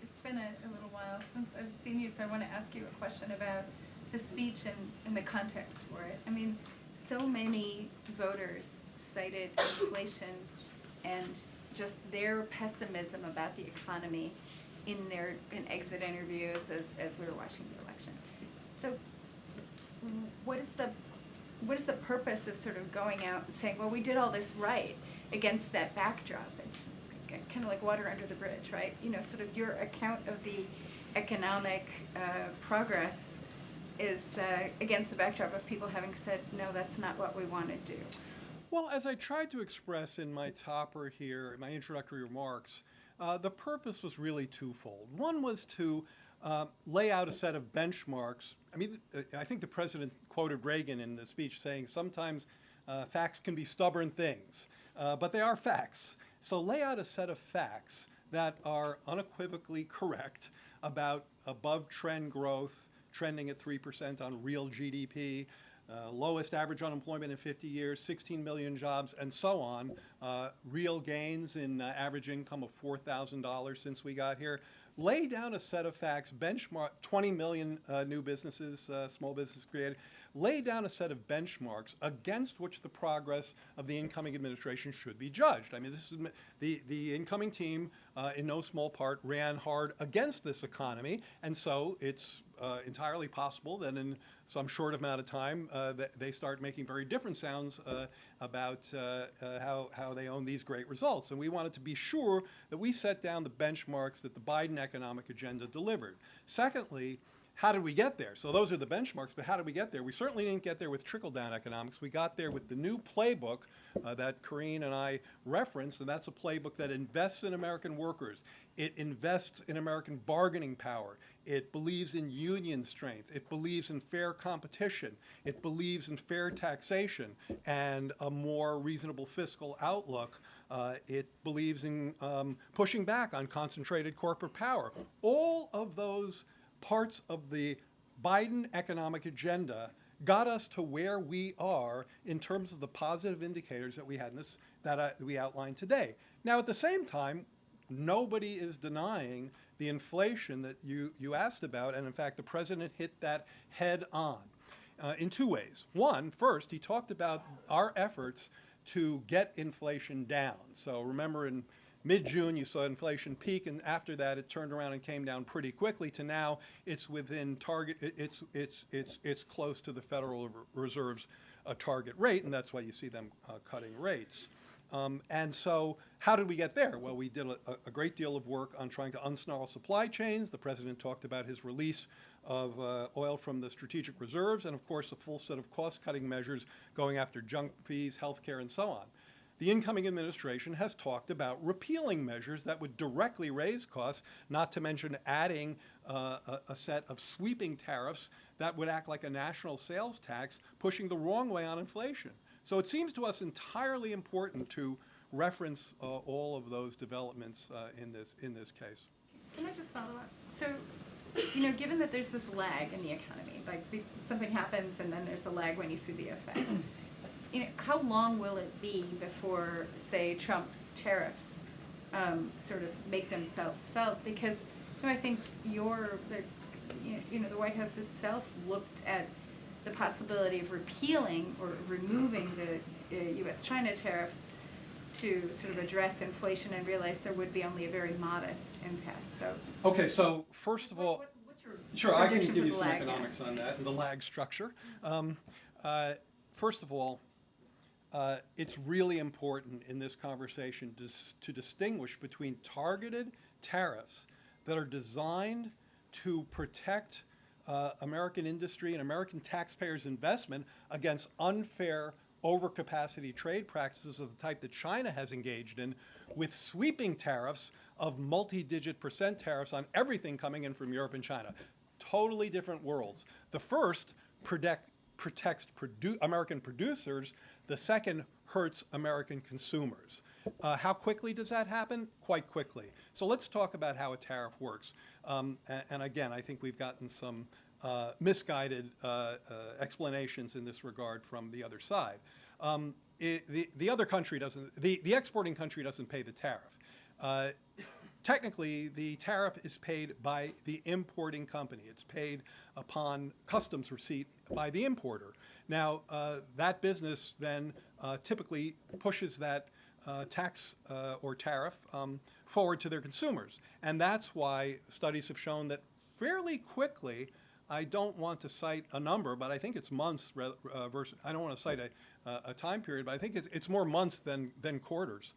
It's been a little while since I've seen you, so I want to ask you a question about the speech and the context for it. I mean, so many voters cited inflation and just their pessimism about the economy in exit interviews as we were watching the election. So what is the purpose of sort of going out and saying, well, we did all this right against that backdrop? It's kind of like water under the bridge, right? You know, sort of your account of the economic progress is against the backdrop of people having said, no, that's not what we want to do. Well, as I tried to express in my topper here, in my introductory remarks, the purpose was really twofold. One was to lay out a set of benchmarks. I mean, I think the president quoted Reagan in the speech saying sometimes facts can be stubborn things, but they are facts. So lay out a set of facts that are unequivocally correct about above trend growth, trending at 3% on real GDP, lowest average unemployment in 50 years, 16 million jobs, and so on, real gains in average income of $4,000 since we got here. Lay down a set of facts, benchmark 20 million new businesses, small businesses created. Lay down a set of benchmarks against which the progress of the incoming administration should be judged. I mean, this is the incoming team, in no small part, ran hard against this economy, and so it's entirely possible that in some short amount of time they start making very different sounds about how they own these great results. And we wanted to be sure that we set down the benchmarks that the Biden economic agenda delivered. Secondly, how did we get there? So those are the benchmarks, but how did we get there? We certainly didn't get there with trickle-down economics. We got there with the new playbook that Karine and I referenced, and that's a playbook that invests in American workers. It invests in American bargaining power. It believes in union strength. It believes in fair competition. It believes in fair taxation and a more reasonable fiscal outlook. It believes in pushing back on concentrated corporate power. All of those parts of the Biden economic agenda got us to where we are in terms of the positive indicators that we had in this, that we outlined today. Now, at the same time, nobody is denying the inflation that you asked about, and in fact, the president hit that head on in two ways. One, first, he talked about our efforts to get inflation down. So remember in mid-June, you saw inflation peak, and after that, it turned around and came down pretty quickly to now it's within target, it's close to the Federal Reserve's target rate, and that's why you see them cutting rates. And so how did we get there? Well, we did a great deal of work on trying to unsnarl supply chains. The president talked about his release of oil from the strategic reserves, and of course, a full set of cost-cutting measures going after junk fees, healthcare, and so on. The incoming administration has talked about repealing measures that would directly raise costs, not to mention adding a set of sweeping tariffs that would act like a national sales tax, pushing the wrong way on inflation. So it seems to us entirely important to reference all of those developments in this case. Can I just follow up? So, you know, given that there's this lag in the economy, like something happens and then there's a lag when you see the effect. You know, how long will it be before, say, Trump's tariffs sort of make themselves felt? Because you know, I think the White House itself looked at the possibility of repealing or removing the U.S.-China tariffs to sort of address inflation and realized there would be only a very modest impact. So okay, so first of all, what's your sure, I can prediction give for you the some lag, economics on that and the lag structure. First of all, it's really important in this conversation to distinguish between targeted tariffs that are designed to protect American industry and American taxpayers' investment against unfair overcapacity trade practices of the type that China has engaged in, with sweeping tariffs of multi-digit % tariffs on everything coming in from Europe and China. Totally different worlds. The first protects American producers. The second hurts American consumers. How quickly does that happen? Quite quickly. So let's talk about how a tariff works. And again, I think we've gotten some misguided explanations in this regard from the other side. The other country doesn't, the exporting country doesn't pay the tariff. technically, the tariff is paid by the importing company. It's paid upon customs receipt by the importer. Now, that business then typically pushes that tax or tariff forward to their consumers. And that's why studies have shown that fairly quickly, I don't want to cite a number, but I think it's months versus, I don't want to cite a time period, but I think it's more months than quarters.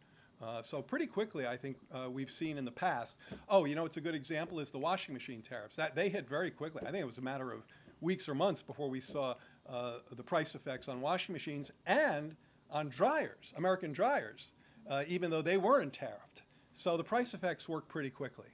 So pretty quickly, I think we've seen in the past. Oh, you know, it's a good example is the washing machine tariffs. That they hit very quickly. I think it was a matter of weeks or months before we saw the price effects on washing machines and on dryers, American dryers, even though they weren't tariffed. So the price effects work pretty quickly.